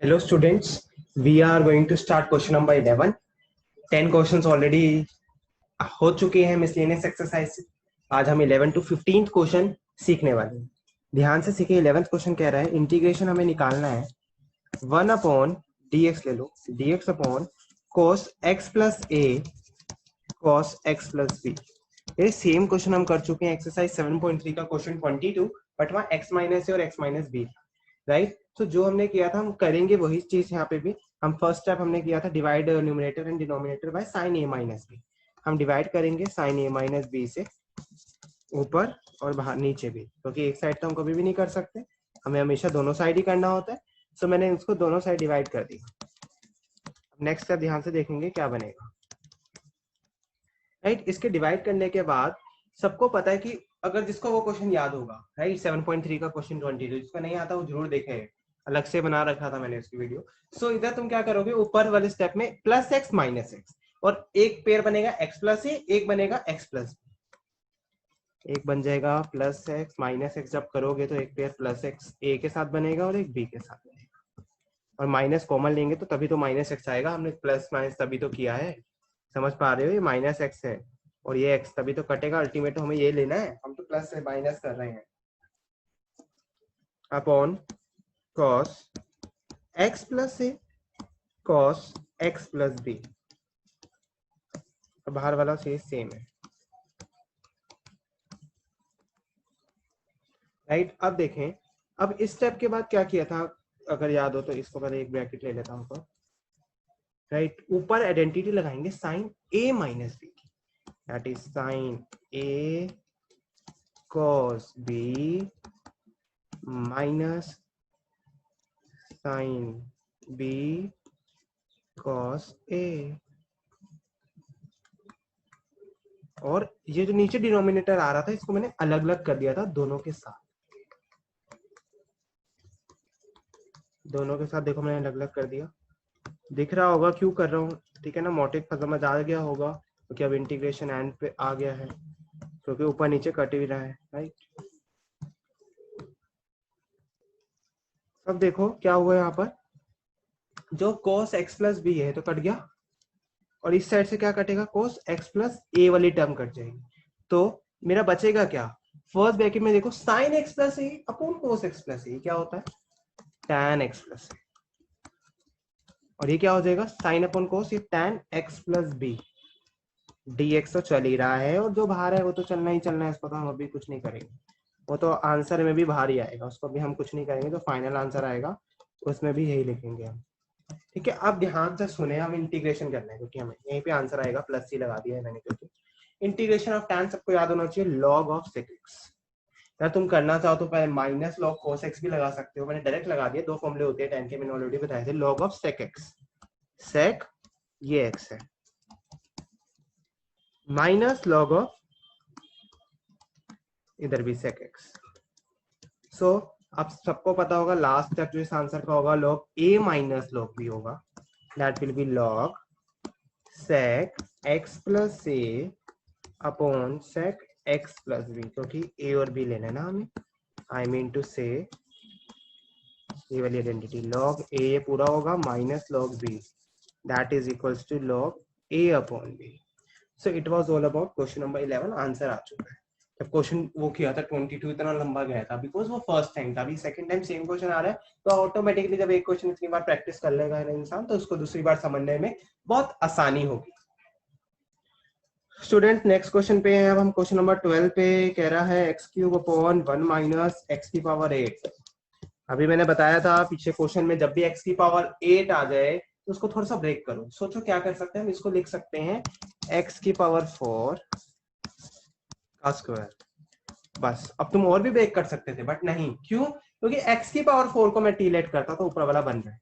Hello students, we are going to start question number 11. 10 questions already हो चुके हैं miscellaneous exercise से। आज हम 11 to 15 क्वेश्चन सीखने वाले हैं। ध्यान से सीखिए। 11th क्वेश्चन कह रहा है इंटीग्रेशन हमें निकालना है 1 अपॉन dx ले लो, dx upon cos x plus a cos x plus b। ये सेम क्वेश्चन हम कर चुके हैं एक्सरसाइज 7.3 का क्वेश्चन 22, बट वहाँ x माइनस ए और x माइनस बी, राइट। तो जो हमने किया था हम करेंगे वही चीज यहाँ पे भी। हम फर्स्ट स्टेप हमने किया था divide numerator and denominator by sine A minus B. हम डिवाइड करेंगे साइन ए माइनस बी से ऊपर और बाहर नीचे भी, क्योंकि एक साइड तो हम कभी भी नहीं कर सकते, हमें हमेशा दोनों साइड ही करना होता है। सो मैंने इसको दोनों साइड डिवाइड कर दी। नेक्स्ट स्टेप ध्यान से देखेंगे क्या बनेगा, राइट। इसके डिवाइड करने के बाद सबको पता है कि अगर जिसको वो क्वेश्चन याद होगा, राइट, 7.3 का क्वेश्चन 22, जिसको नहीं आता वो जरूर देखे, अलग से बना रखा था मैंने उसकी वीडियो। सो इधर तुम क्या करोगे, ऊपर वाले स्टेप में प्लस एक्स माइनस एक्स, और एक पेयर बनेगा एक्स प्लस ए, एक बनेगा एक्स प्लस बी। एक बन जाएगा प्लस एक्स माइनस एक्स, जब करोगे तो एक पेयर प्लस एक्स ए के साथ बनेगा और एक बी के साथ बनेगा, और माइनस कॉमन लेंगे तो तभी तो माइनस एक्स आएगा। हमने प्लस माइनस तभी तो किया है, समझ पा रहे हो। ये माइनस एक्स है और ये एक्स, तभी तो कटेगा। अल्टीमेट हमें ये लेना है, हम तो प्लस से माइनस कर रहे हैं। अपॉन कॉस एक्स प्लस ए कॉस एक्स प्लस बी, बाहर वाला चीज सेम है, राइट। अब देखें, अब इस स्टेप के बाद क्या किया था, अगर याद हो तो इसको पहले एक ब्रैकेट ले लेता हूँ, राइट। ऊपर आइडेंटिटी लगाएंगे साइन ए माइनस बी की, that is sine A cos B minus sine B cos A. और ये जो नीचे डिनोमिनेटर आ रहा था इसको मैंने अलग अलग कर दिया था दोनों के साथ, दोनों के साथ देखो मैंने अलग अलग कर दिया। दिख रहा होगा क्यों कर रहा हूँ, ठीक है ना। मोटिव समझ आ गया होगा क्योंकि अब इंटीग्रेशन एंड पे आ गया है, क्योंकि ऊपर नीचे कट भी रहा है, राइट। अब देखो क्या हुआ यहाँ पर, जो cos x प्लस बी है तो कट गया, और इस साइड से क्या कटेगा, cos x प्लस ए वाली टर्म कट जाएगी। तो मेरा बचेगा क्या, फर्स्ट ब्रैकेट में देखो साइन एक्स प्लस ए अपॉन कोस एक्स प्लस ए, क्या होता है tan x प्लस ए, और ये क्या हो जाएगा साइन अपॉन कोस, ये tan x plus B. dx तो चल ही रहा है और जो बाहर है वो तो चलना ही चलना है, इसको तो हम अभी कुछ नहीं करेंगे, वो तो आंसर में भी बाहर ही आएगा, उसको भी हम कुछ नहीं करेंगे। जो फाइनल आंसर आएगा उसमें भी यही लिखेंगे हम, ठीक है। अब ध्यान से सुने, हम इंटीग्रेशन करना है क्योंकि हमें यहीं पे आंसर आएगा, प्लस सी लगा दिया है मैंने, क्योंकि इंटीग्रेशन ऑफ tan सबको याद होना चाहिए log ऑफ sec x। अगर तुम करना चाहो तो पहले माइनस log cos x भी लगा सकते हो, मैंने डायरेक्ट लगा दिया। दो फॉर्मूले होते हैं tan के, मैंने ऑलरेडी बताए थे। log of sec x, sec ये x है, माइनस log ऑफ इधर भी sec x। सो अब सबको पता होगा लास्ट स्टेप जो इस आंसर का होगा log a minus log b होगा, that will be log sec x plus a upon sec x plus b, क्योंकि a और b लेना है ना हमें। आई मीन टू से ये वाली आइडेंटिटी log a पूरा होगा minus log b, that is equals to log a upon b। So it was all about question number 11। Answer आ चुका है। जब क्वेश्चन वो किया था 22 इतना लंबा गया था बिकॉज वो फर्स्ट टाइम था। अभी सेकंड टाइम सेम क्वेश्चन आ रहा है, तो ऑटोमेटिकली जब एक क्वेश्चन इतनी बार प्रैक्टिस कर लेगा इंसान तो उसको दूसरी बार समझने में बहुत आसानी होगी। स्टूडेंट नेक्स्ट क्वेश्चन पे है। अब हम क्वेश्चन नंबर 12 पे, कह रहा है x cube upon 1 minus x की पावर 8। अभी मैंने बताया था पीछे क्वेश्चन में, जब भी एक्स की पावर 8 आ जाए तो उसको थोड़ा सा ब्रेक करो। सोचो क्या कर सकते हैं हम, इसको लिख सकते हैं एक्स की पावर 4 का स्क्वायर। बस, अब तुम और भी ब्रेक कर सकते थे बट नहीं, क्यों, क्योंकि एक्स की पावर 4 को मैं टी लेट करता तो ऊपर वाला बन रहा है।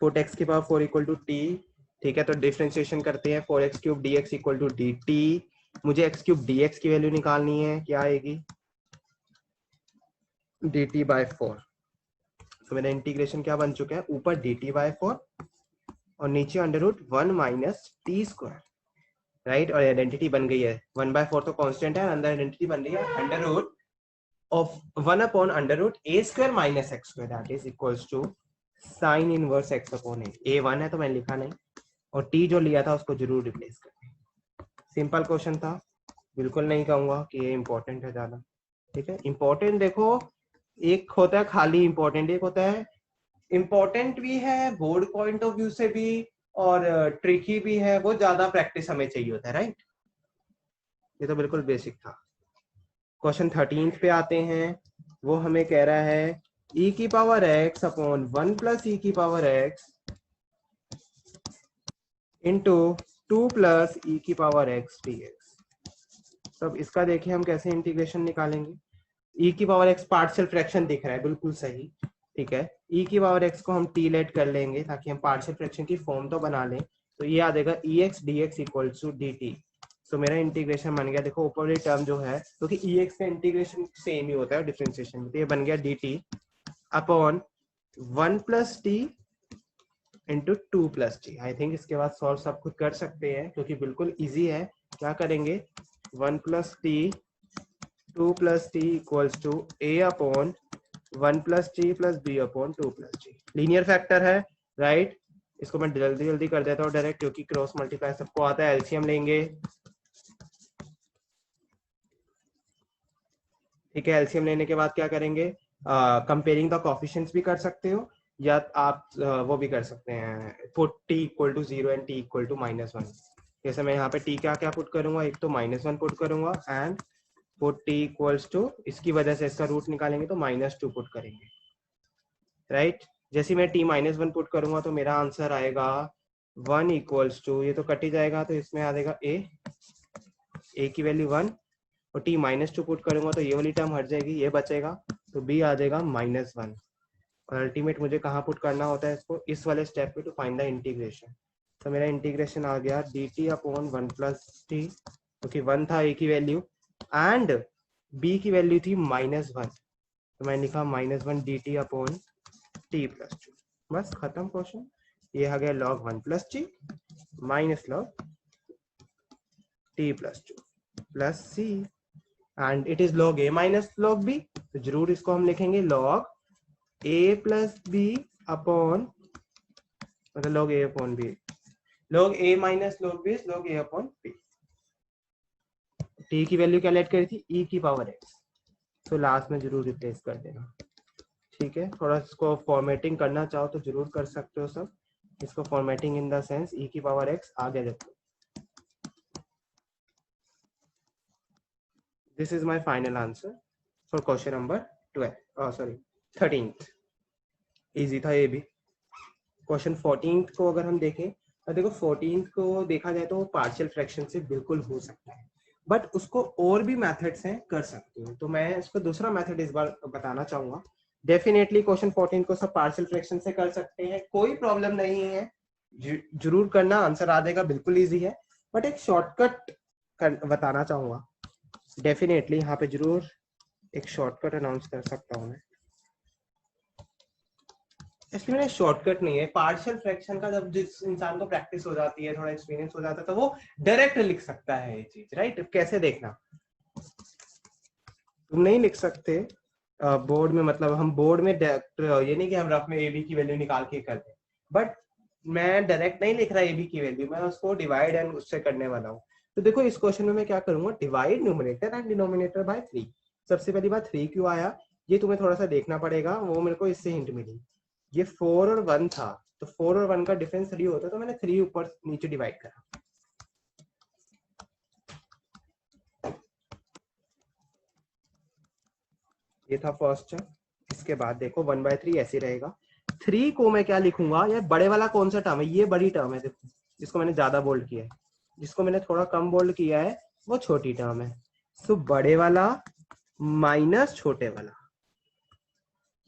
पुट एक्स की पावर 4 इक्वल टू टी, ठीक है। तो डिफरेंशिएशन करते हैं, 4x cube dx equal to dt। मुझे x क्यूब dx की वैल्यू निकालनी है, क्या आएगी dt बाय 4। तो मेरा इंटीग्रेशन क्या बन चुका है, ऊपर dt बाय 4 और नीचे under root 1 minus T square, right. और आइडेंटिटी बन गई है 1/4 तो कांस्टेंट है, अंदर आइडेंटिटी बन रही है under root of 1 upon under root a square minus x square that is equals to sin inverse x upon a 1 है तो मैंने लिखा नहीं, और t जो लिया था उसको जरूर रिप्लेस करना। सिंपल क्वेश्चन था, बिल्कुल नहीं कहूंगा कि ये इंपॉर्टेंट है ज्यादा, ठीक है। इंपॉर्टेंट देखो, एक होता है खाली इंपॉर्टेंट, एक होता है इंपॉर्टेंट भी है बोर्ड पॉइंट ऑफ व्यू से भी, और ट्रिकी भी है, वो ज्यादा प्रैक्टिस हमें चाहिए होता है, राइट। ये तो बिल्कुल बेसिक था। क्वेश्चन 13 पे आते हैं, वो हमें कह रहा है e की power x upon 1 plus e की power x into 2 plus e की पावर x dx। तब इसका देखिए हम कैसे इंटीग्रेशन निकालेंगे। e की पावर x पार्शियल फ्रैक्शन दिख रहा है, बिल्कुल सही, ठीक है। e की पावर x को हम t लेट कर लेंगे ताकि हम पार्शियल फ्रैक्शन की फॉर्म तो बना लें, तो ये आ जाएगा ex dx equal to dt। तो मेरा इंटीग्रेशन बन गया, देखो ऊपर वाली टर्म जो है, क्योंकि तो ex का इंटीग्रेशन सेम ही होता है डिफरेंशिएशन में, तो ये बन गया dt upon 1 plus T into 2 plus T. I think इसके बाद सॉल्व सब खुद कर सकते हैं क्योंकि बिल्कुल इजी है। क्या करेंगे, 1 plus T 2 plus T equals to a upon 1 plus T plus B upon 2 plus T. Linear factor है, राइट। इसको मैं जल्दी जल्दी कर देता हूँ डायरेक्ट, क्योंकि क्रॉस मल्टीप्लाई सबको आता है। एलसीएम लेंगे, ठीक है। एलसीएम लेने के बाद क्या करेंगे, कंपेयरिंग द कोफिशिएंट्स भी कर सकते हो, या आप वो भी कर सकते हैं, put t equal to 0 and t equal to -1। जैसे मैं यहाँ पे t क्या क्या पुट करूंगा, एक तो -1 पुट करूंगा and put t equals to, इसकी वजह से इसका रूट निकालेंगे तो -2 पुट करेंगे, राइट। जैसे मैं t -1 पुट करूंगा तो मेरा आंसर आएगा 1 इक्वल्स टू, ये तो कट ही जाएगा तो इसमें आ जाएगा a की वैल्यू 1, और t -2 पुट करूंगा तो ये वाली टर्म हट जाएगी, ये बचेगा, तो b आ जाएगा -1। और अल्टीमेट मुझे कहाँ पुट करना होता है इसको, इस वाले स्टेप पे, टू फाइंड द इंटीग्रेशन। तो मेरा इंटीग्रेशन आ गया dt अपॉन 1 प्लस टी, क्योंकि 1 था a की वैल्यू एंड b की वैल्यू थी -1, तो मैंने लिखा -1 dt अपॉन t प्लस 2। बस खत्म क्वेश्चन। ये आ गया log 1 plus T minus log t plus 2 plus c, and it is log a minus log b, तो जरूर इसको हम लिखेंगे log a plus B upon, मतलब log a upon b, log a minus log b is log a upon b। t की value क्या let करी थी, e की पावर x, तो लास्ट में जरूर रिप्लेस कर देना, ठीक है। थोड़ा इसको फॉर्मेटिंग करना चाहो तो जरूर कर सकते हो सब, इसको formatting in the sense e की पावर x आ गया जब। This is my final answer for question number 13th। Easy था ये भी। क्वेश्चन 14th को अगर हम देखें, तो देखो 14th को देखा जाए तो पार्शियल फ्रैक्शन से बिल्कुल हो सकता है, बट उसको और भी मेथड्स हैं, कर सकते हो। तो मैं इसको दूसरा मेथड इस बार बताना चाहूंगा। डेफिनेटली क्वेश्चन 14 को सब पार्शियल फ्रैक्शन से कर सकते हैं, कोई प्रॉब्लम नहीं है, जरूर करना, आंसर आ जाएगा, बिल्कुल इजी है। बट एक शॉर्टकट बताना चाहूंगा, डेफिनेटली यहाँ पे जरूर एक शॉर्टकट अनाउंस कर सकता हूँ मैं। इसलिए मैंने शॉर्टकट नहीं है, पार्शियल फ्रैक्शन का जब जिस इंसान को प्रैक्टिस हो जाती है, थोड़ा एक्सपीरियंस हो जाता है, तो वो डायरेक्ट लिख सकता है ये चीज, राइट। कैसे देखना, तुम नहीं लिख सकते बोर्ड में, मतलब हम बोर्ड में ये नहीं कि हम रफ में ए बी की वैल्यू निकाल के करते हैं, बट मैं डायरेक्ट नहीं लिख रहा ए बी की वैल्यू, मैं उसको डिवाइड एंड उससे करने वाला हूँ। तो देखो इस क्वेश्चन में मैं क्या करूंगा, divide numerator and denominator bye 3। सबसे पहली बात 3 क्यों आया, ये तुम्हें थोड़ा सा देखना पड़ेगा, वो मेरे को इससे हिंट मिली। ये 4 और 1 था, तो 4 और 1 का डिफरेंस 3 होता, तो मैंने 3 ऊपर नीचे डिवाइड करा। ये था फर्स्ट। इसके बाद देखो 1/3 ऐसे रहेगा। 3 को मैं क्या लिखूंगा, यार बड़े वाला कौन सा टर्म है, ये बड़ी टर्म है, देखो जिसको मैंने ज्यादा बोल्ड किया है, जिसको मैंने थोड़ा कम बोल्ड किया है वो छोटी टर्म है। सो बड़े वाला माइनस छोटे वाला।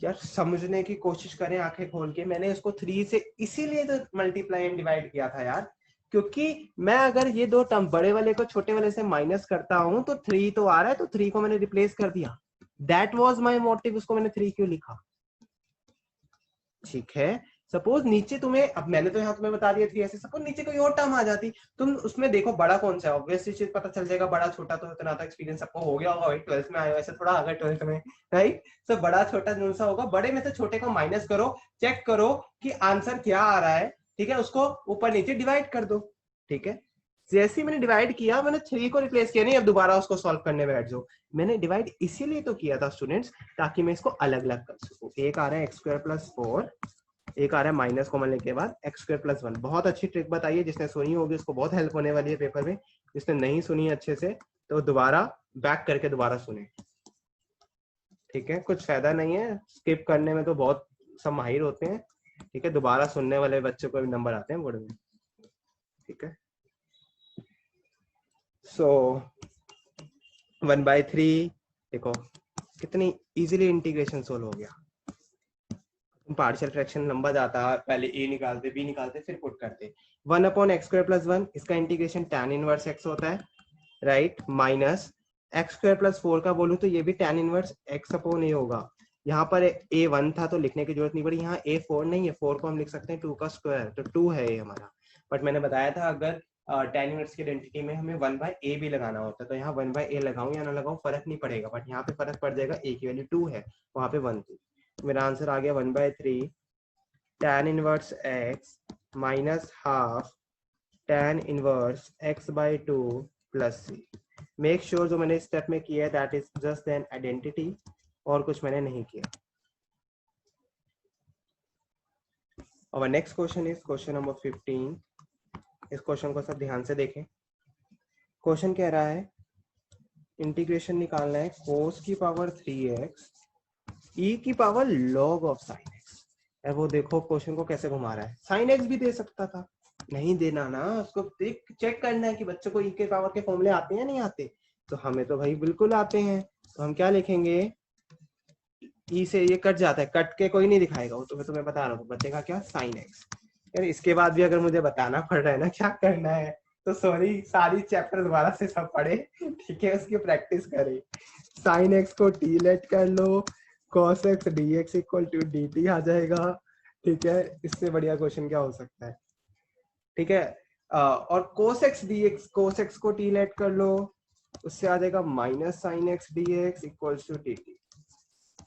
यार समझने की कोशिश करें आंखें खोल के, मैंने इसको 3 से इसीलिए तो मल्टीप्लाई एंड डिवाइड किया था यार, क्योंकि मैं अगर ये दो टर्म बड़े वाले को छोटे वाले से माइनस करता हूं तो 3 तो आ रहा है, तो 3 को मैंने रिप्लेस कर दिया। दैट वाज माय मोटिव, उसको मैंने 3 क्यों लिखा, ठीक है। सपोज नीचे तुम्हें, अब मैंने तो यहाँ तुम्हें बता दिया थी ऐसे, सपोज नीचे कोई और टर्म आ जाती, तुम उसमें देखो बड़ा कौन सा है, ऑब्वियसली चीज पता चल जाएगा, बड़ा छोटा तो इतना तो एक्सपीरियंस सबको हो गया होगा, 12th में आए हो ऐसे थोड़ा, अगर 12th में, राइट। तो बड़ा छोटा कौन सा होगा, बड़े में से छोटे को माइनस करो, चेक करो कि आंसर क्या आ रहा है, ठीक है, उसको ऊपर नीचे डिवाइड कर दो, ठीक है। जैसे ही मैंने डिवाइड किया, मैंने 3 को रिप्लेस किया, नहीं अब दोबारा उसको सॉल्व करने में बैठ जाओ, मैंने डिवाइड इसीलिए तो किया था स्टूडेंट्स, ताकि मैं इसको अलग अलग कर सकूं। एक आ रहा है एक्स स्क्वायर प्लस 4, एक आ रहा है माइनस कॉमन लेने के बाद एक्स स्क्वायर प्लस 1। बहुत अच्छी ट्रिक बताइए, जिसने सुनी होगी उसको बहुत हेल्प होने वाली है पेपर में, जिसने नहीं सुनी अच्छे से तो दोबारा बैक करके दोबारा सुने, ठीक है, कुछ फायदा नहीं है स्किप करने में, तो बहुत सब माहिर होते हैं, ठीक है, दोबारा सुनने वाले बच्चों को भी नंबर आते हैं बोर्ड में, ठीक है। सो 1/3 देखो कितनी इजीली इंटीग्रेशन सोल्व हो गया। पार्शियल फ्रैक्शन लंबा जाता है, पहले a निकालते, b निकालते, फिर पुट करते। 1/x²+1 इसका इंटीग्रेशन tan इनवर्स x होता है, राइट, माइनस x²+4 का बोलूं तो ये भी tan इनवर्स x/a होगा। यहाँ पर a1 था तो लिखने की जरूरत नहीं पड़ी, यहाँ a4 नहीं है, 4 को हम लिख सकते हैं 2 का स्क्वायर, तो 2 है ये हमारा। बट मैंने बताया था अगर tan इनवर्स की आइडेंटिटी में हमें 1/a भी लगाना होता है, तो यहाँ 1/a लगाऊं या ना लगाऊं फर्क नहीं पड़ेगा, बट यहाँ पे फर्क पड़ जाएगा, a की वैल्यू 2 है, वहां पे 1 थी। मेरा आंसर आ गया 1/3 tan inverse x minus half tan inverse x/2 plus c। Make sure जो मैंने स्टेप में किया है that is just an identity, और कुछ मैंने नहीं किया। और next question is question number 15। इस क्वेश्चन को सब ध्यान से देखें। क्वेश्चन कह रहा है इंटीग्रेशन निकालना है cos की पावर 3x e की power log of sin x। अब वो देखो क्वेश्चन को कैसे घुमा रहा है, sin x भी दे सकता था, नहीं देना ना, उसको देख चेक करना है कि बच्चों को e के पावर के फॉर्मूले आते हैं या नहीं आते, तो हमें तो भाई बिल्कुल आते हैं। तो हम क्या लिखेंगे, ई से ये कट जाता है, कट के कोई नहीं दिखाएगा, वो तो मैं तुम्हें बता रहा हूँ, बचेगा क्या sin x। यार इसके बाद भी अगर मुझे बताना पड़ रहा है ना क्या करना है, तो सॉरी, सारी चैप्टर दोबारा से सब पढ़े, ठीक है, उसकी प्रैक्टिस करें। sin x को t लेट कर लो, cos x dx equal to dt आ जाएगा, ठीक है, इससे बढ़िया क्वेश्चन क्या हो सकता है, ठीक है। और cos x dx, cos x को t लेट कर लो, उससे आ जाएगा minus sin x dx equals to dt,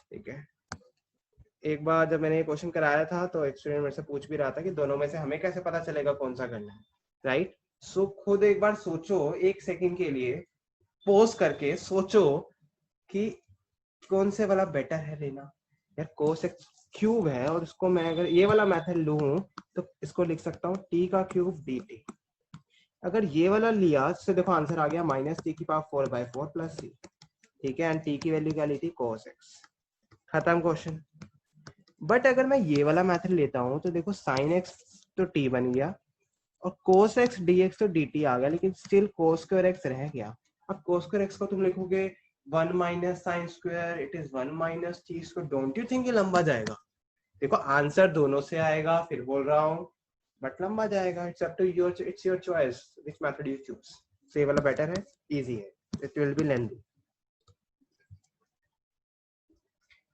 ठीक है। एक बार जब मैंने ये क्वेश्चन कराया था तो एक स्टूडेंट मेरे से पूछ भी रहा था कि दोनों में से हमें कैसे पता चलेगा कौन सा करना है, राइट। सो खुद एक बार सोचो, एक सेकंड के लिए पॉज करके सोचो कि कौन से वाला बेटर है लेना। यार cos x क्यूब है, और इसको मैं अगर ये वाला मेथड लूं तो इसको लिख सकता हूँ t का क्यूब dt। अगर ये वाला लिया तो देखो आंसर आ गया माइनस t की पावर 4/4 प्लस c, ठीक है, एंड t की वैल्यू क्या ली थी cos x, खत्म क्वेश्चन। बट अगर मैं ये वाला मेथड लेता हूं तो देखो sin x तो t बन गया, और cos x dx तो dt आ गया, लेकिन स्टिल cos स्क्वायर x रह गया। अब cos स्क्वायर x को तुम लिखोगे 1 minus sine square, it is 1 minus t square, don't you think ये लंबा जाएगा। देखो आंसर दोनों से आएगा, फिर बोल रहा हूँ, बट लंबा जाएगा। It's up to your, it's your choice which method you choose. से वाला बेटर है, इजी है, it will be lengthy,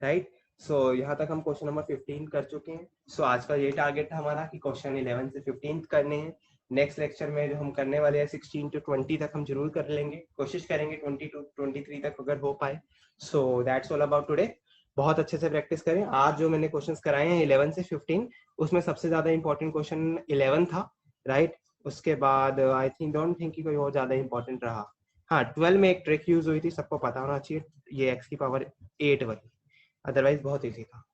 right. So यहाँ तक हम क्वेश्चन नंबर 15 कर चुके हैं। सो आज का ये टारगेट था हमारा कि क्वेश्चन 11 से 15 करने हैं। नेक्स्ट लेक्चर में जो हम करने वाले हैं 16 to 20 तक हम जरूर कर लेंगे, कोशिश करेंगे 20 to 23 तक अगर हो पाए। So that's all about today. बहुत अच्छे से प्रैक्टिस करें। आज जो मैंने क्वेश्चंस कराए हैं 11 से 15, उसमें सबसे ज्यादा इंपॉर्टेंट क्वेश्चन 11 था, राइट। उसके बाद आई थिंक डोंट थिंक कि कोई और ज्यादा इंपॉर्टेंट रहा। हाँ 12 में एक ट्रिक यूज हुई थी, सबको पता होना चाहिए, ये x की पावर 8 वाली, अदरवाइज बहुत ईजी था।